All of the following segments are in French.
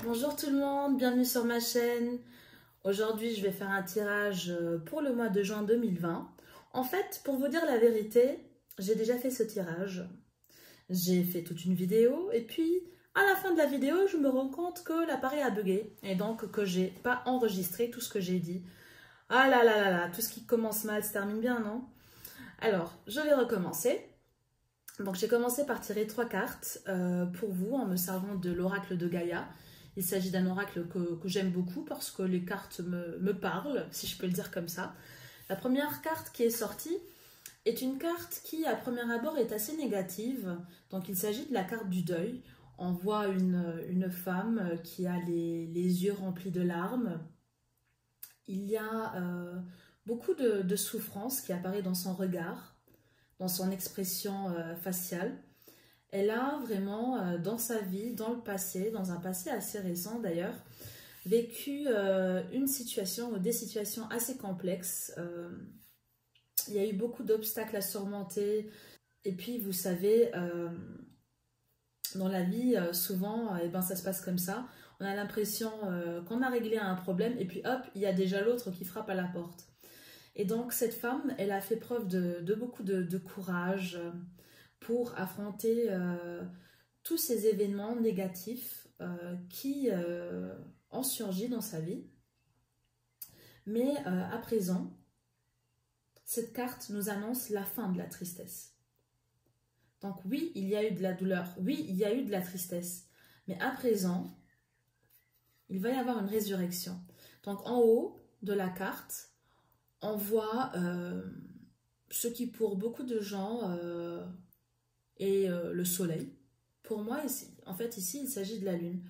Bonjour tout le monde, bienvenue sur ma chaîne. Aujourd'hui, je vais faire un tirage pour le mois de juin 2020. En fait, pour vous dire la vérité, j'ai déjà fait ce tirage. J'ai fait toute une vidéo et puis à la fin de la vidéo, je me rends compte que l'appareil a bugué et donc que j'ai pas enregistré tout ce que j'ai dit. Ah là là là là, tout ce qui commence mal se termine bien, non? Alors, je vais recommencer. Donc j'ai commencé par tirer 3 cartes pour vous en me servant de l'oracle de Gaïa. Il s'agit d'un oracle que j'aime beaucoup parce que les cartes me parlent, si je peux le dire comme ça. La première carte qui est sortie est une carte qui, à premier abord, est assez négative. Donc il s'agit de la carte du deuil. On voit une femme qui a les yeux remplis de larmes. Il y a beaucoup de souffrance qui apparaît dans son regard, dans son expression faciale. Elle a vraiment, dans sa vie, dans le passé, dans un passé assez récent d'ailleurs, vécu une situation ou des situations assez complexes. Il y a eu beaucoup d'obstacles à surmonter. Et puis, vous savez, dans la vie, souvent, ça se passe comme ça. On a l'impression qu'on a réglé un problème et puis hop, il y a déjà l'autre qui frappe à la porte. Et donc, cette femme, elle a fait preuve de beaucoup de courage pour affronter tous ces événements négatifs qui ont surgi dans sa vie. Mais à présent, cette carte nous annonce la fin de la tristesse. Donc oui, il y a eu de la douleur, oui, il y a eu de la tristesse, mais à présent, il va y avoir une résurrection. Donc en haut de la carte, on voit ce qui pour beaucoup de gens est le soleil. Pour moi, ici, il s'agit de la lune.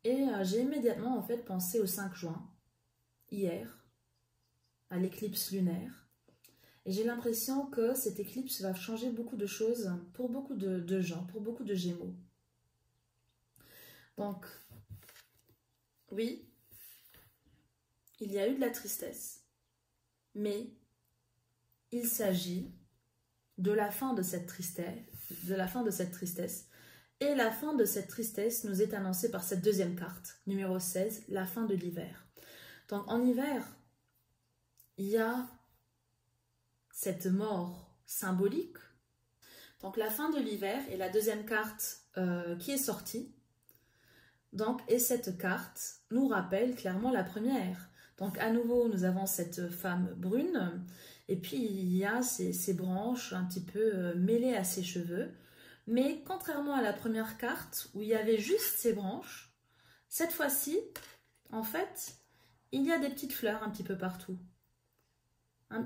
Et j'ai immédiatement en fait pensé au 5 juin, hier, à l'éclipse lunaire. Et j'ai l'impression que cette éclipse va changer beaucoup de choses pour beaucoup de gens, pour beaucoup de Gémeaux. Donc, oui, il y a eu de la tristesse, mais il s'agit de la fin de cette tristesse, Et la fin de cette tristesse nous est annoncée par cette deuxième carte, numéro 16, la fin de l'hiver. Donc en hiver, il y a cette mort symbolique. Donc la fin de l'hiver est la deuxième carte qui est sortie. Donc, et cette carte nous rappelle clairement la première. Donc à nouveau, nous avons cette femme brune. Et puis il y a ces branches un petit peu mêlées à ses cheveux. Mais contrairement à la première carte où il y avait juste ces branches, cette fois-ci, en fait, il y a des petites fleurs un petit peu partout.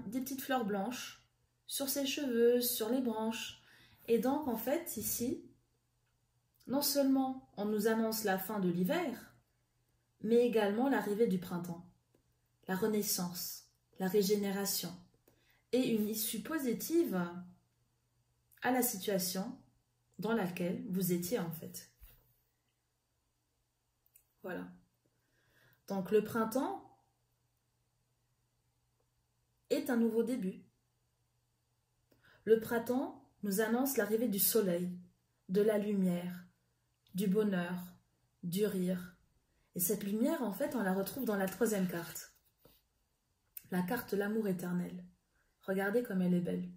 Des petites fleurs blanches sur ses cheveux, sur les branches. Et donc, en fait, ici, non seulement on nous annonce la fin de l'hiver, mais également l'arrivée du printemps, la renaissance, la régénération et une issue positive à la situation dans laquelle vous étiez en fait. Voilà. Donc le printemps est un nouveau début. Le printemps nous annonce l'arrivée du soleil, de la lumière, du bonheur, du rire. Et cette lumière, en fait, on la retrouve dans la troisième carte. La carte l'amour éternel. Regardez comme elle est belle.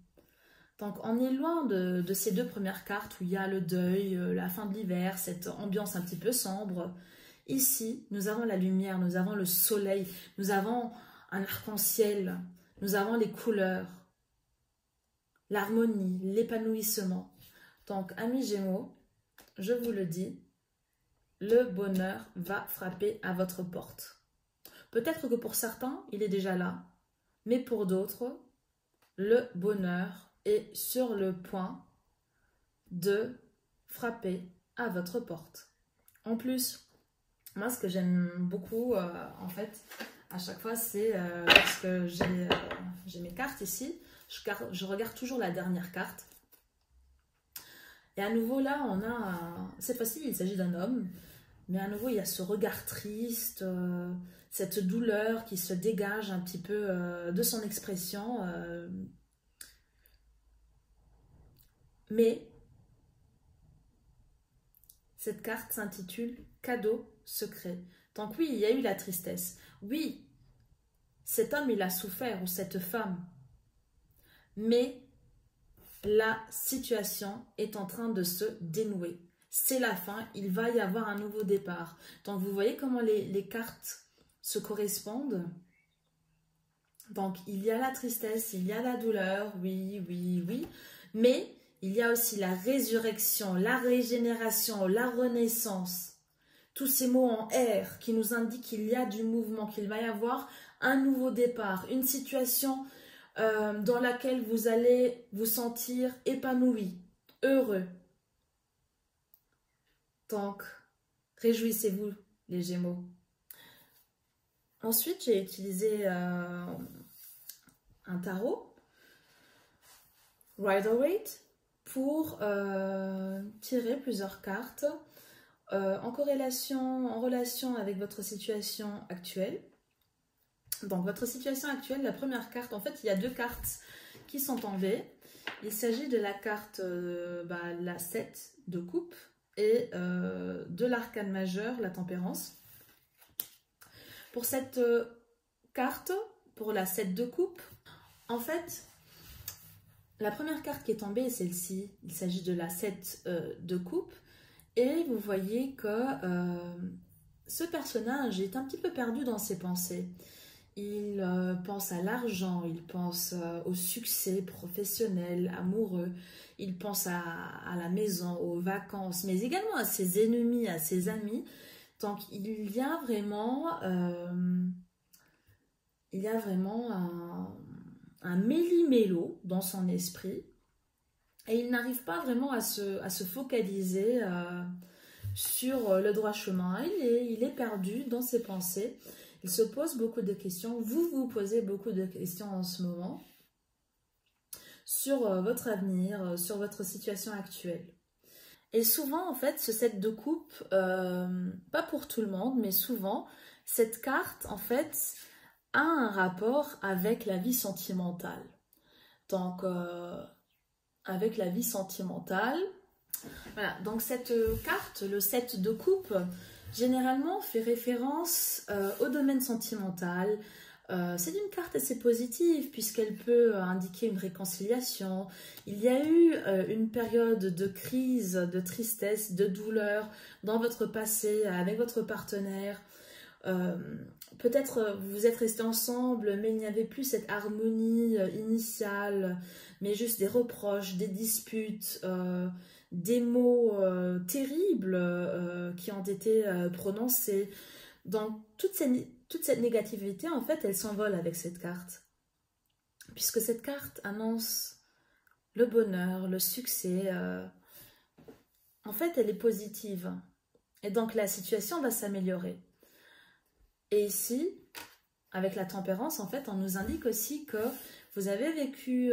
Donc on est loin de ces deux premières cartes où il y a le deuil, la fin de l'hiver, cette ambiance un petit peu sombre. Ici, nous avons la lumière, nous avons le soleil, nous avons un arc-en-ciel, nous avons les couleurs, l'harmonie, l'épanouissement. Donc, amis Gémeaux, je vous le dis, le bonheur va frapper à votre porte. Peut-être que pour certains, il est déjà là, mais pour d'autres, le bonheur est sur le point de frapper à votre porte. En plus, moi ce que j'aime beaucoup en fait à chaque fois c'est lorsque j'ai mes cartes ici, je regarde toujours la dernière carte et à nouveau là on a, cette fois-ci il s'agit d'un homme, mais à nouveau il y a ce regard triste, cette douleur qui se dégage un petit peu de son expression. Mais Cette carte s'intitule Cadeau secret. Donc oui, il y a eu la tristesse. Oui, cet homme, il a souffert, ou cette femme. Mais la situation est en train de se dénouer. C'est la fin, il va y avoir un nouveau départ. Donc vous voyez comment les cartes se correspondent. Donc il y a la tristesse, il y a la douleur, oui, oui, oui. Mais il y a aussi la résurrection, la régénération, la renaissance. Tous ces mots en R qui nous indiquent qu'il y a du mouvement, qu'il va y avoir un nouveau départ, une situation dans laquelle vous allez vous sentir épanoui, heureux. Donc, réjouissez-vous, les Gémeaux. Ensuite, j'ai utilisé un tarot, Rider-Waite, pour tirer plusieurs cartes en relation avec votre situation actuelle. Donc, votre situation actuelle, la première carte, en fait, il y a deux cartes qui sont tombées. Il s'agit de la carte, la 7 de coupe et de l'arcane majeur, la tempérance. Pour cette carte, pour la 7 de coupe, en fait, la première carte qui est tombée est celle-ci. Il s'agit de la 7 de coupe. Et vous voyez que ce personnage est un petit peu perdu dans ses pensées. Il pense à l'argent, il pense au succès professionnel, amoureux, il pense à la maison, aux vacances, mais également à ses ennemis, à ses amis. Donc il y a vraiment un méli-mélo dans son esprit et il n'arrive pas vraiment à se focaliser sur le droit chemin. Il est perdu dans ses pensées. Il se pose beaucoup de questions. Vous vous posez beaucoup de questions en ce moment sur votre avenir, sur votre situation actuelle. Et souvent, en fait, ce 7 de coupe, pas pour tout le monde, mais souvent, cette carte, en fait, a un rapport avec la vie sentimentale. Donc, avec la vie sentimentale, voilà. Donc, cette carte, le 7 de coupe, généralement fait référence au domaine sentimental. C'est une carte assez positive puisqu'elle peut indiquer une réconciliation. Il y a eu une période de crise, de tristesse, de douleur dans votre passé avec votre partenaire. Peut-être vous êtes restés ensemble mais il n'y avait plus cette harmonie initiale, mais juste des reproches, des disputes, des mots terribles qui ont été prononcés. Donc toute cette négativité, en fait, elle s'envole avec cette carte. Puisque cette carte annonce le bonheur, le succès. En fait, elle est positive. Et donc la situation va s'améliorer. Et ici, avec la tempérance, en fait, on nous indique aussi que vous avez vécu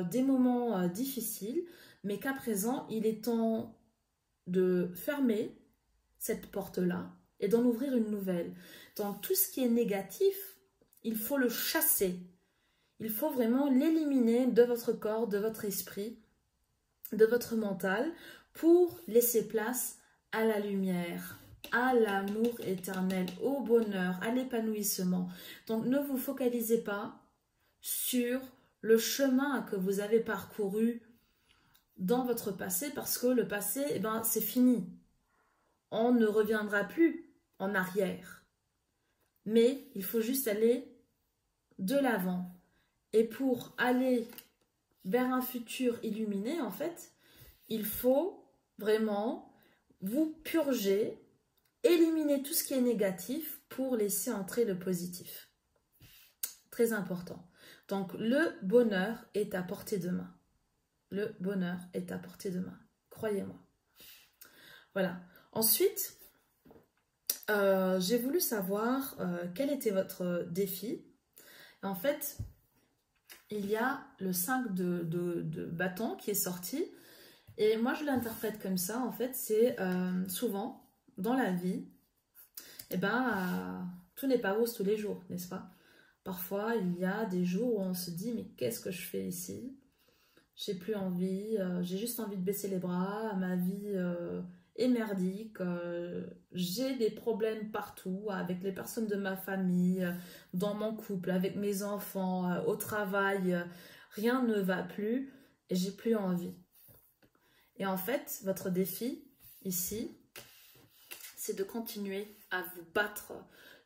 des moments difficiles, mais qu'à présent, il est temps de fermer cette porte-là et d'en ouvrir une nouvelle. Donc, tout ce qui est négatif, il faut le chasser. Il faut vraiment l'éliminer de votre corps, de votre esprit, de votre mental, pour laisser place à la lumière, à l'amour éternel, au bonheur, à l'épanouissement. Donc, ne vous focalisez pas sur le chemin que vous avez parcouru dans votre passé, parce que le passé, eh ben, c'est fini. On ne reviendra plus en arrière. Mais il faut juste aller de l'avant. Et pour aller vers un futur illuminé, en fait, il faut vraiment vous purger, éliminer tout ce qui est négatif pour laisser entrer le positif. Très important. Donc, le bonheur est à portée de main. Le bonheur est à portée de main. Croyez-moi. Voilà. Ensuite, j'ai voulu savoir quel était votre défi. En fait, il y a le 5 de bâton qui est sorti. Et moi, je l'interprète comme ça. En fait, c'est souvent, dans la vie, eh ben, tout n'est pas rose tous les jours, n'est-ce pas? Parfois, il y a des jours où on se dit, mais qu'est-ce que je fais ici? J'ai plus envie, j'ai juste envie de baisser les bras, ma vie est merdique, j'ai des problèmes partout avec les personnes de ma famille, dans mon couple, avec mes enfants, au travail, rien ne va plus et j'ai plus envie. Et en fait, votre défi ici, c'est de continuer à vous battre.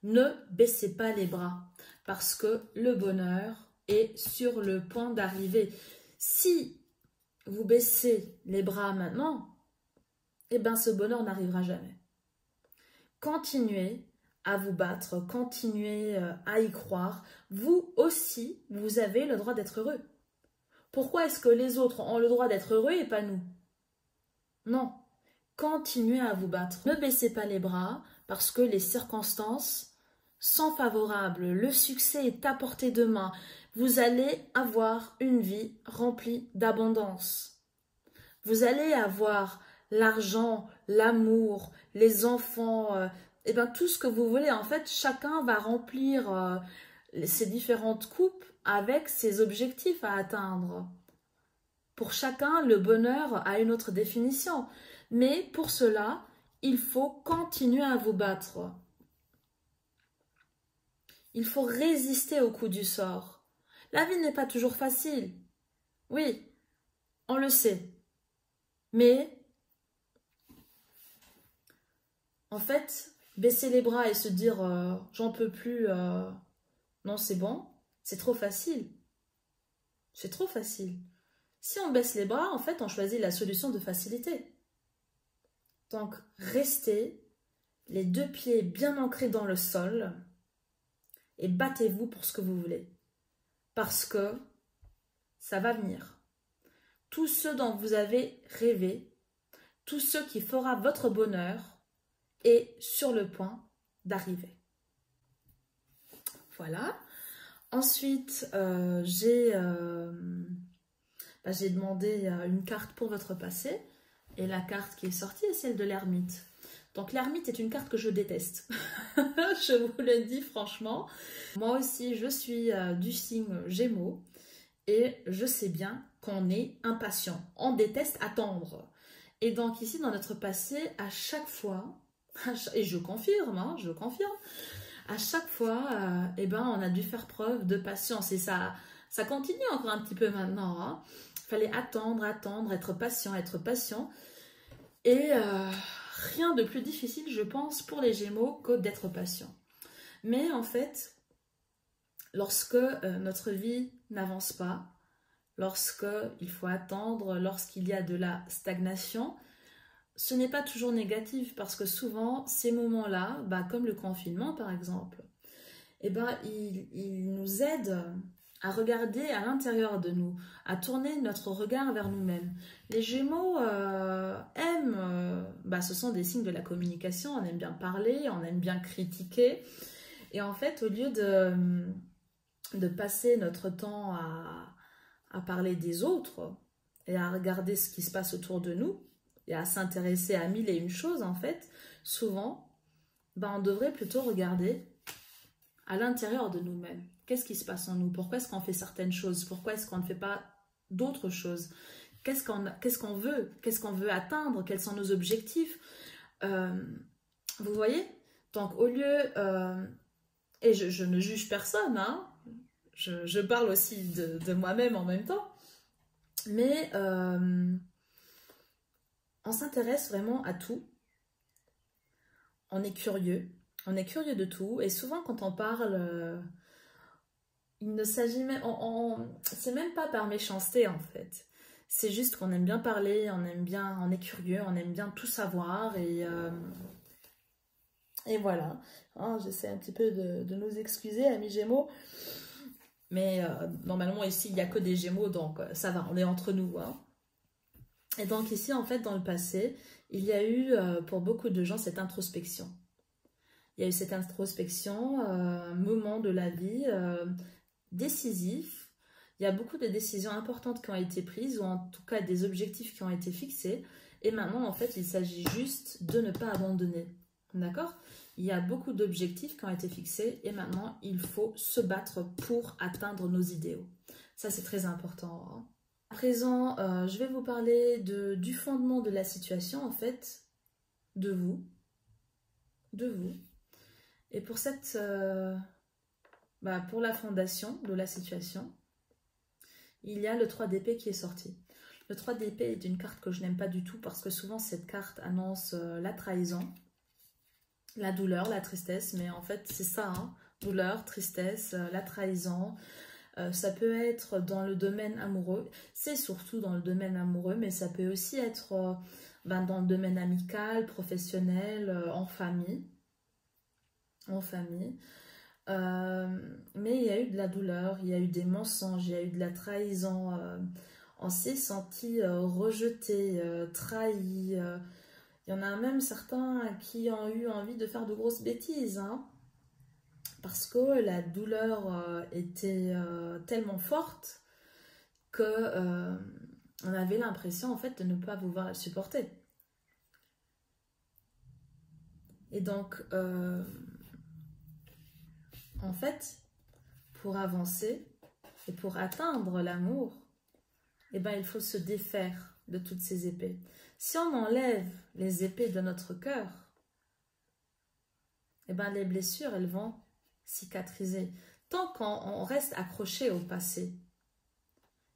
Ne baissez pas les bras parce que le bonheur est sur le point d'arriver. Si vous baissez les bras maintenant, eh bien ce bonheur n'arrivera jamais. Continuez à vous battre, continuez à y croire. Vous aussi, vous avez le droit d'être heureux. Pourquoi est-ce que les autres ont le droit d'être heureux et pas nous? Non. Continuez à vous battre. Ne baissez pas les bras parce que les circonstances sont favorables. Le succès est à portée de main. Vous allez avoir une vie remplie d'abondance. Vous allez avoir l'argent, l'amour, les enfants, et bien tout ce que vous voulez. En fait, chacun va remplir ses différentes coupes avec ses objectifs à atteindre. Pour chacun, le bonheur a une autre définition. Mais pour cela, il faut continuer à vous battre. Il faut résister au coup du sort. La vie n'est pas toujours facile. Oui, on le sait. Mais, en fait, baisser les bras et se dire j'en peux plus, non c'est bon, c'est trop facile. C'est trop facile. Si on baisse les bras, en fait, on choisit la solution de facilité. Donc, restez les deux pieds bien ancrés dans le sol et battez-vous pour ce que vous voulez. Parce que ça va venir. Tout ce dont vous avez rêvé, tout ce qui fera votre bonheur est sur le point d'arriver. Voilà. Ensuite, j'ai demandé une carte pour votre passé. Et la carte qui est sortie est celle de l'ermite. Donc l'ermite est une carte que je déteste. Je vous le dis franchement. Moi aussi, je suis du signe Gémeaux. Et je sais bien qu'on est impatient. On déteste attendre. Et donc ici, dans notre passé, à chaque fois, et je confirme, hein, je confirme, à chaque fois, eh ben, on a dû faire preuve de patience. Et ça continue encore un petit peu maintenant. Hein. Il fallait attendre, être patient, être patient. Et rien de plus difficile, je pense, pour les Gémeaux que d'être patient. Mais en fait, lorsque notre vie n'avance pas, lorsqu'il faut attendre, lorsqu'il y a de la stagnation, ce n'est pas toujours négatif parce que souvent, ces moments-là, comme le confinement par exemple, ils nous aident à regarder à l'intérieur de nous, à tourner notre regard vers nous-mêmes. Les Gémeaux aiment, ce sont des signes de la communication, on aime bien parler, on aime bien critiquer. Et en fait, au lieu de passer notre temps à parler des autres et à regarder ce qui se passe autour de nous et à s'intéresser à mille et une choses, en fait, souvent, on devrait plutôt regarder à l'intérieur de nous-mêmes. Qu'est-ce qui se passe en nous? Pourquoi est-ce qu'on fait certaines choses? Pourquoi est-ce qu'on ne fait pas d'autres choses? Qu'est-ce qu'on veut? Qu'est-ce qu'on veut atteindre? Quels sont nos objectifs? Vous voyez? Donc, au lieu... et je ne juge personne, hein, je parle aussi de moi-même en même temps, mais on s'intéresse vraiment à tout. On est curieux de tout, et souvent quand on parle... il ne s'agit même, c'est même pas par méchanceté en fait. C'est juste qu'on aime bien parler, on est curieux, on aime bien tout savoir et voilà. Hein, j'essaie un petit peu de nous excuser, amis Gémeaux. Mais normalement ici il n'y a que des Gémeaux, donc ça va, on est entre nous. Hein. Et donc ici en fait dans le passé, il y a eu pour beaucoup de gens cette introspection. Il y a eu cette introspection, un moment de la vie... décisif, il y a beaucoup de décisions importantes qui ont été prises ou en tout cas des objectifs qui ont été fixés et maintenant en fait il s'agit juste de ne pas abandonner, d'accord? Il y a beaucoup d'objectifs qui ont été fixés et maintenant il faut se battre pour atteindre nos idéaux, ça c'est très important. Hein. À présent je vais vous parler du fondement de la situation en fait de vous, de vous. Et pour cette, pour la fondation de la situation, il y a le 3 d'épée qui est sorti. Le 3 d'épée est une carte que je n'aime pas du tout parce que souvent cette carte annonce la trahison, la douleur, la tristesse, mais en fait c'est ça, hein, douleur, tristesse, la trahison. Ça peut être dans le domaine amoureux, c'est surtout dans le domaine amoureux, mais ça peut aussi être dans le domaine amical, professionnel, en famille. En famille. Mais il y a eu de la douleur, il y a eu des mensonges, il y a eu de la trahison. On s'est senti rejeté, trahi. Il y en a même certains qui ont eu envie de faire de grosses bêtises, hein, parce que la douleur était tellement forte que on avait l'impression en fait de ne pas pouvoir la supporter. Et donc, en fait, pour avancer et pour atteindre l'amour, eh ben, il faut se défaire de toutes ces épées. Si on enlève les épées de notre cœur, eh ben, les blessures, elles vont cicatriser. Tant qu'on reste accroché au passé,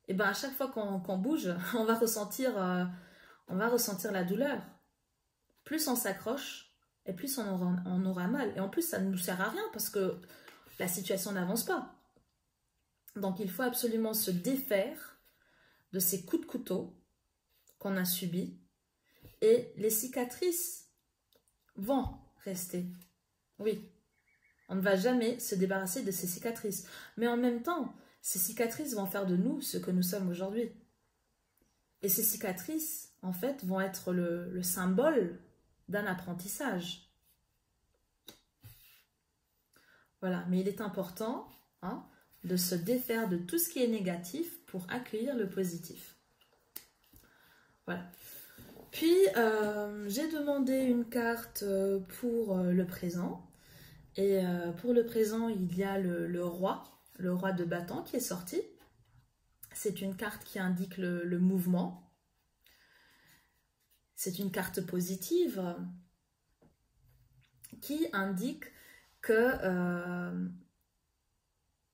eh ben, à chaque fois qu'on bouge, on va ressentir la douleur. Plus on s'accroche, et plus on aura mal. Et en plus, ça ne nous sert à rien parce que la situation n'avance pas. Donc, il faut absolument se défaire de ces coups de couteau qu'on a subis. Et les cicatrices vont rester. Oui, on ne va jamais se débarrasser de ces cicatrices. Mais en même temps, ces cicatrices vont faire de nous ce que nous sommes aujourd'hui. Et ces cicatrices, en fait, vont être le symbole d'un apprentissage. Voilà, mais il est important, hein, de se défaire de tout ce qui est négatif pour accueillir le positif. Voilà. Puis, j'ai demandé une carte pour le présent. Et pour le présent, il y a le roi de bâton qui est sorti. C'est une carte qui indique le mouvement. C'est une carte positive qui indique que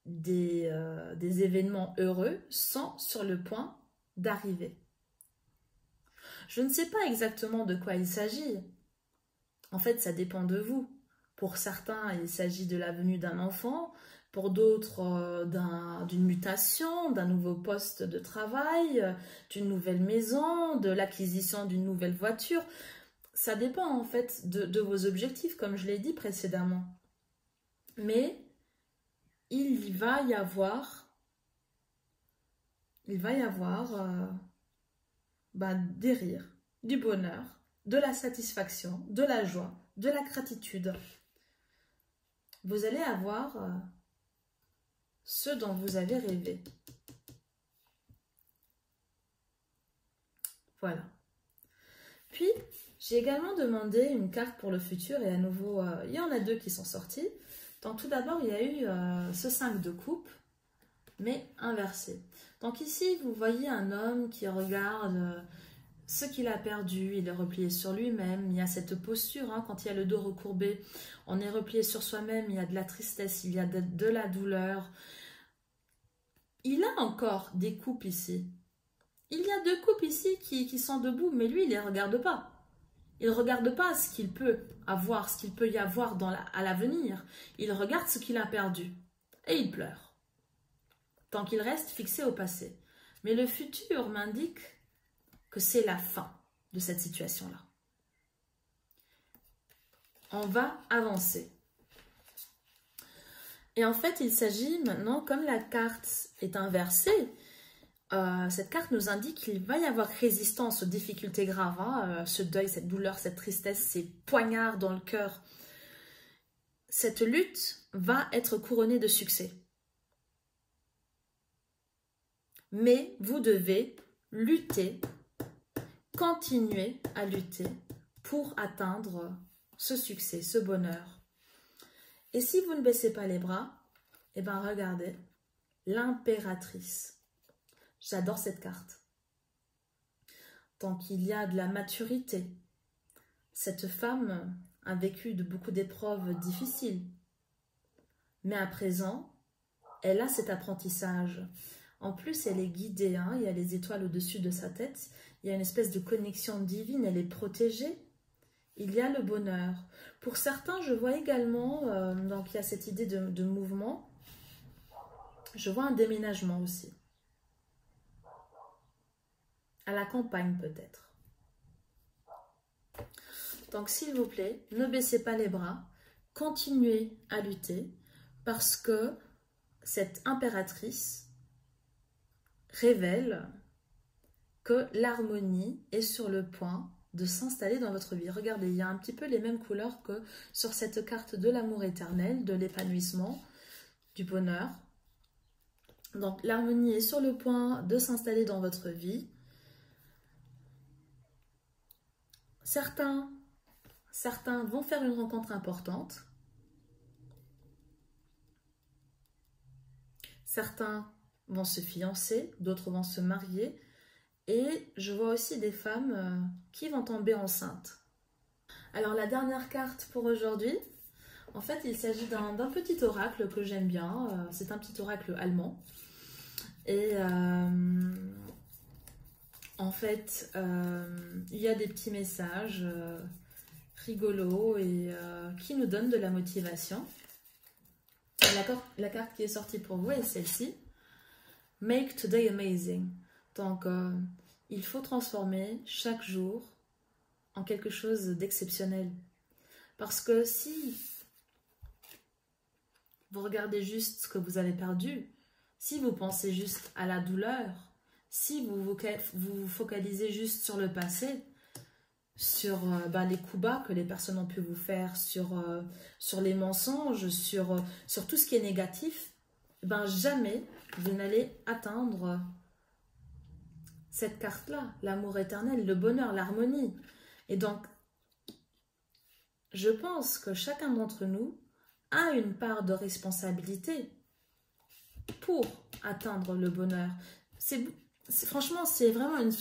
des événements heureux sont sur le point d'arriver. Je ne sais pas exactement de quoi il s'agit. En fait, ça dépend de vous. Pour certains, il s'agit de la venue d'un enfant. Pour d'autres, d'une mutation, d'un nouveau poste de travail, d'une nouvelle maison, de l'acquisition d'une nouvelle voiture. Ça dépend en fait de vos objectifs, comme je l'ai dit précédemment. Mais il va y avoir des rires, du bonheur, de la satisfaction, de la joie, de la gratitude. Vous allez avoir ce dont vous avez rêvé. Voilà. Puis, j'ai également demandé une carte pour le futur et à nouveau, il y en a deux qui sont sortis. Donc tout d'abord, il y a eu ce 5 de coupe, mais inversé. Donc ici, vous voyez un homme qui regarde ce qu'il a perdu, il est replié sur lui-même, il y a cette posture, hein, quand il y a le dos recourbé, on est replié sur soi-même, il y a de la tristesse, il y a de la douleur. Il a encore des coupes ici. Il y a deux coupes ici qui sont debout, mais lui, il ne les regarde pas. Il ne regarde pas ce qu'il peut avoir, ce qu'il peut y avoir à l'avenir. Il regarde ce qu'il a perdu. Et il pleure. Tant qu'il reste fixé au passé. Mais le futur m'indique que c'est la fin de cette situation-là. On va avancer. Et en fait, il s'agit maintenant, comme la carte est inversée, cette carte nous indique qu'il va y avoir résistance aux difficultés graves, hein, ce deuil, cette douleur, cette tristesse, ces poignards dans le cœur. Cette lutte va être couronnée de succès. Mais vous devez lutter, continuer à lutter pour atteindre ce succès, ce bonheur. Et si vous ne baissez pas les bras, eh bien regardez, l'impératrice. J'adore cette carte. Tant qu'il y a de la maturité, cette femme a vécu beaucoup d'épreuves difficiles. Mais à présent, elle a cet apprentissage. En plus, elle est guidée, hein, il y a les étoiles au-dessus de sa tête, il y a une espèce de connexion divine, elle est protégée. Il y a le bonheur. Pour certains, je vois également, donc il y a cette idée de mouvement, je vois un déménagement aussi. À la campagne peut-être. Donc s'il vous plaît, ne baissez pas les bras, continuez à lutter parce que cette impératrice révèle que l'harmonie est sur le point de s'installer dans votre vie. Regardez, il y a un petit peu les mêmes couleurs que sur cette carte de l'amour éternel, de l'épanouissement, du bonheur. Donc l'harmonie est sur le point de s'installer dans votre vie. Certains vont faire une rencontre importante. Certains vont se fiancer, d'autres vont se marier. Et je vois aussi des femmes qui vont tomber enceintes. Alors la dernière carte pour aujourd'hui, en fait il s'agit d'un petit oracle que j'aime bien. C'est un petit oracle allemand. Et en fait, il y a des petits messages rigolos et qui nous donnent de la motivation. La carte qui est sortie pour vous est celle-ci. Make today amazing. Donc, il faut transformer chaque jour en quelque chose d'exceptionnel. Parce que si vous regardez juste ce que vous avez perdu, si vous pensez juste à la douleur, si vous vous focalisez juste sur le passé, sur les coups bas que les personnes ont pu vous faire, sur les mensonges, sur tout ce qui est négatif, jamais vous n'allez atteindre cette carte-là, l'amour éternel, le bonheur, l'harmonie. Et donc, je pense que chacun d'entre nous a une part de responsabilité pour atteindre le bonheur. Franchement, c'est vraiment une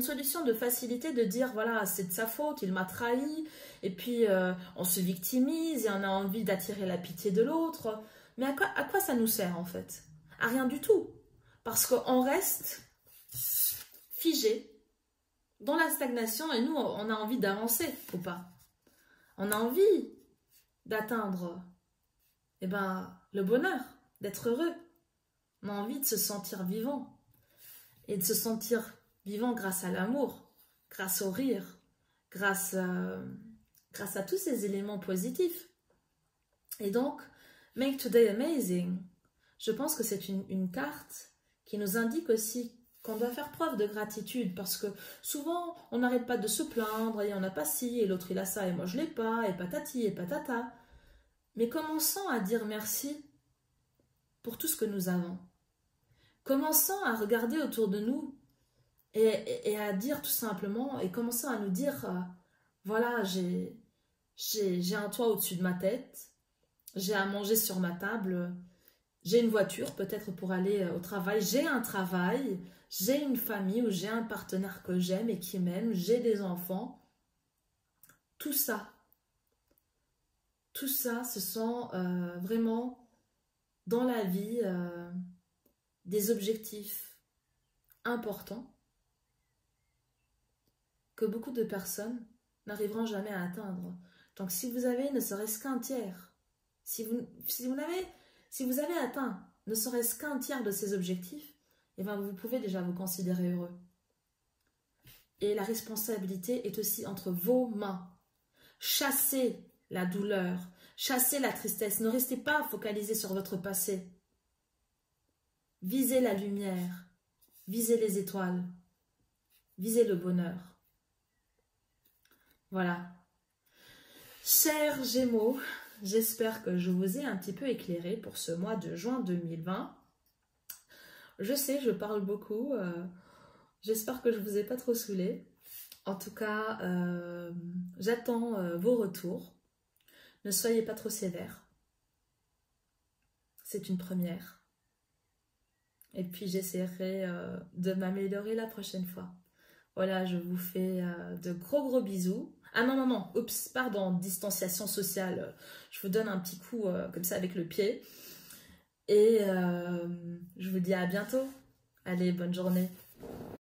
solution de facilité de dire, voilà, c'est de sa faute, il m'a trahi, et puis on se victimise et on a envie d'attirer la pitié de l'autre. Mais à quoi ça nous sert en fait? À rien du tout. Parce qu'on reste figé dans la stagnation et nous, on a envie d'avancer ou pas? On a envie d'atteindre le bonheur, d'être heureux. On a envie de se sentir vivant et de se sentir vivant grâce à l'amour, grâce au rire, grâce à tous ces éléments positifs. Et donc, Make Today Amazing, je pense que c'est une carte qui nous indique aussi qu'on doit faire preuve de gratitude parce que souvent, on n'arrête pas de se plaindre et on n'a pas ci et l'autre il a ça et moi je l'ai pas et patati et patata. Mais commençons à dire merci pour tout ce que nous avons. Commençons à regarder autour de nous et à dire tout simplement et commençons à nous dire voilà, j'ai un toit au-dessus de ma tête, j'ai à manger sur ma table, j'ai une voiture peut-être pour aller au travail, j'ai un travail, j'ai une famille ou j'ai un partenaire que j'aime et qui m'aime, j'ai des enfants. Tout ça, ce sont vraiment dans la vie des objectifs importants que beaucoup de personnes n'arriveront jamais à atteindre. Donc si vous avez ne serait-ce qu'un tiers, si vous avez atteint ne serait-ce qu'un tiers de ces objectifs, vous pouvez déjà vous considérer heureux. Et la responsabilité est aussi entre vos mains. Chassez la douleur, chassez la tristesse, ne restez pas focalisé sur votre passé. Visez la lumière, visez les étoiles, visez le bonheur. Voilà. Chers Gémeaux, j'espère que je vous ai un petit peu éclairé pour ce mois de juin 2020. Je sais, je parle beaucoup. J'espère que je ne vous ai pas trop saoulé. En tout cas, j'attends vos retours. Ne soyez pas trop sévères. C'est une première. Et puis, j'essaierai de m'améliorer la prochaine fois. Voilà, je vous fais de gros bisous. Ah non, non, non, oups, pardon, distanciation sociale. Je vous donne un petit coup comme ça avec le pied. Et je vous dis à bientôt. Allez, bonne journée.